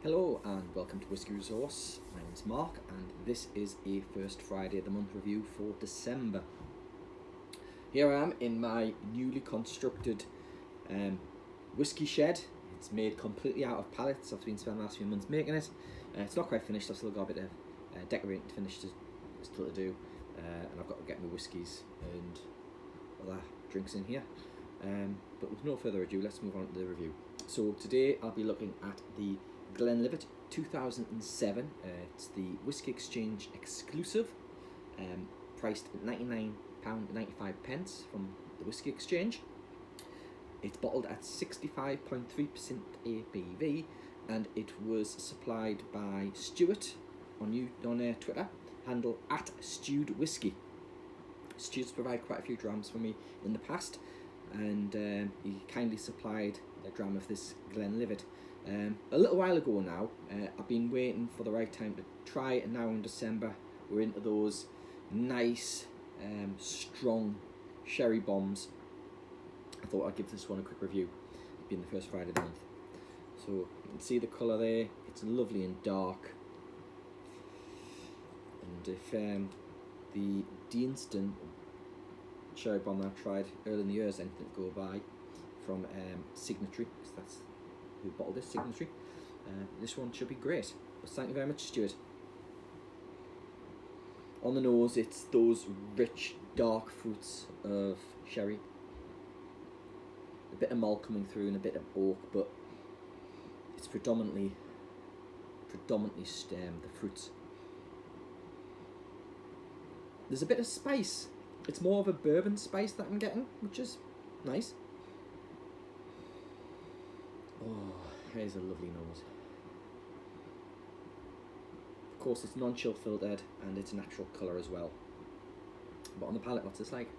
Hello and welcome to Whisky Resource. My name is Mark and this is a first Friday of the month review for December. Here I am in my newly constructed whisky shed. It's made completely out of pallets. I've been spending the last few months making it. It's not quite finished. I've still got a bit of decorating to finish still to do, and I've got to get my whiskies and other drinks in here. But with no further ado, let's move on to the review. So today I'll be looking at the Glenlivet 2007. It's the Whisky Exchange exclusive, priced at £99.95 from the Whisky Exchange. It's bottled at 65.3% ABV, and it was supplied by Stuart on Twitter, handle at Stewed Whisky. Stuart's provided quite a few drams for me in the past, and he kindly supplied a dram of this Glenlivet. A little while ago now. I've been waiting for the right time to try it, and now in December we're into those nice strong sherry bombs. I thought I'd give this one a quick review, being the first Friday of the month. So you can see the colour there, it's lovely and dark. And if the Deanston cherry bomb that I tried earlier in the year is anything to go by from Signatory, because that's who bottled this, Signatory. This one should be great. But thank you very much, Stuart. On the nose, it's those rich, dark fruits of sherry. A bit of malt coming through and a bit of oak, but it's predominantly the fruits. There's a bit of spice. It's more of a bourbon spice that I'm getting, which is nice. Oh, here's a lovely nose. Of course, it's non-chill filtered and it's natural colour as well. But on the palate, what's this like?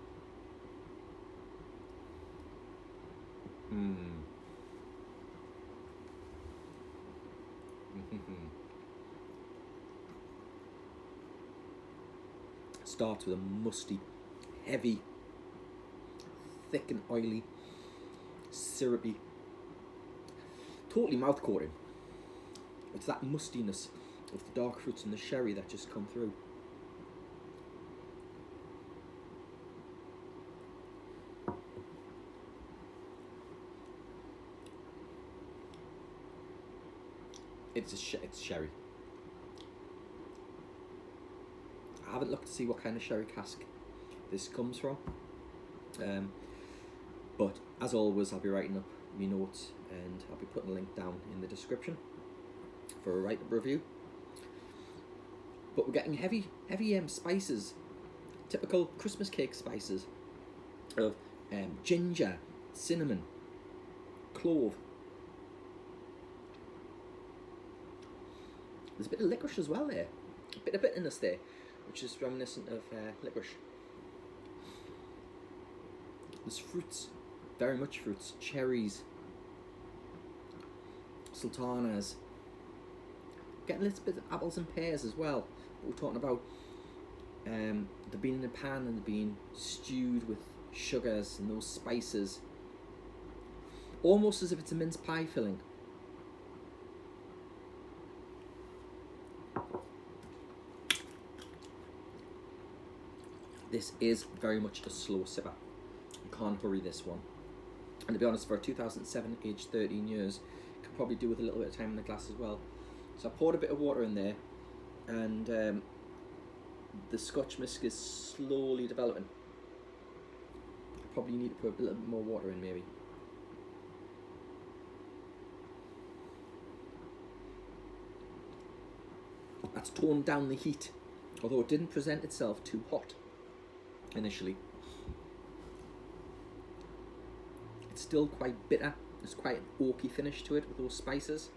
Starts with a musty, heavy, thick and oily, syrupy, totally mouth coating. It's that mustiness of the dark fruits and the sherry that just come through. It's sherry. I haven't looked to see what kind of sherry cask this comes from, but as always I'll be writing up my notes and I'll be putting a link down in the description for a write-up review. But we're getting heavy spices, typical Christmas cake spices of ginger, cinnamon, clove. There's a bit of licorice as well there, a bit of bitterness there, which is reminiscent of licorice. There's fruits, very much fruits, cherries, sultanas, getting a little bit of apples and pears as well. But we're talking about they're being in a pan and they're being stewed with sugars and those spices, almost as if it's a mince pie filling. This is very much a slow sipper. You can't hurry this one. And to be honest, for a 2007, aged 13 years, you could probably do with a little bit of time in the glass as well. So I poured a bit of water in there, and the Scotch mist is slowly developing. I probably need to put a little bit more water in, maybe. That's toned down the heat, although it didn't present itself too hot initially. It's still quite bitter. There's quite an oaky finish to it with those spices.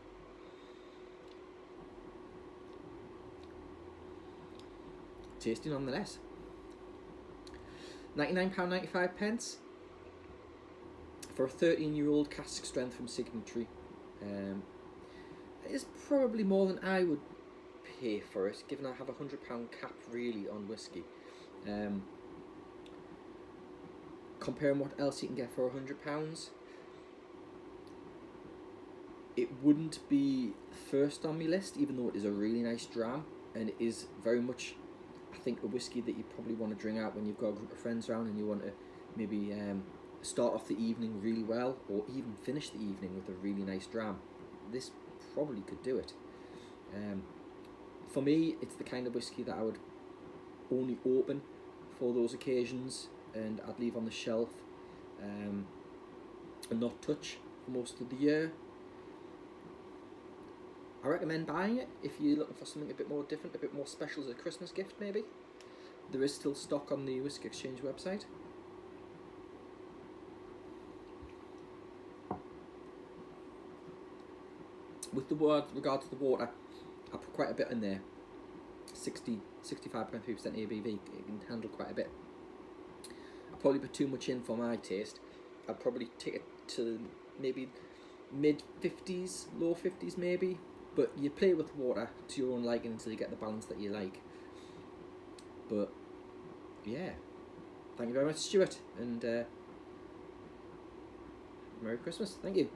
Tasty nonetheless. £99.95 for a 13-year-old cask strength from Signatory. It is probably more than I would pay for it, given I have a £100 cap really on whiskey. comparing what else you can get for £100. It wouldn't be first on my list, even though it is a really nice dram, and it is very much, I think, a whiskey that you probably want to drink out when you've got a group of friends around and you want to maybe start off the evening really well, or even finish the evening with a really nice dram. This probably could do it. For me, it's the kind of whiskey that I would only open for those occasions, and I'd leave on the shelf and not touch for most of the year. I recommend buying it if you're looking for something a bit more different, a bit more special as a Christmas gift maybe. There is still stock on the Whisky Exchange website. With regard to the water, I put quite a bit in there. 65.3% ABV. It can handle quite a bit. I probably put too much in for my taste. I'd probably take it to maybe mid 50s, low 50s maybe. But you play with water to your own liking until you get the balance that you like. But yeah, thank you very much, Stuart, and Merry Christmas. Thank you.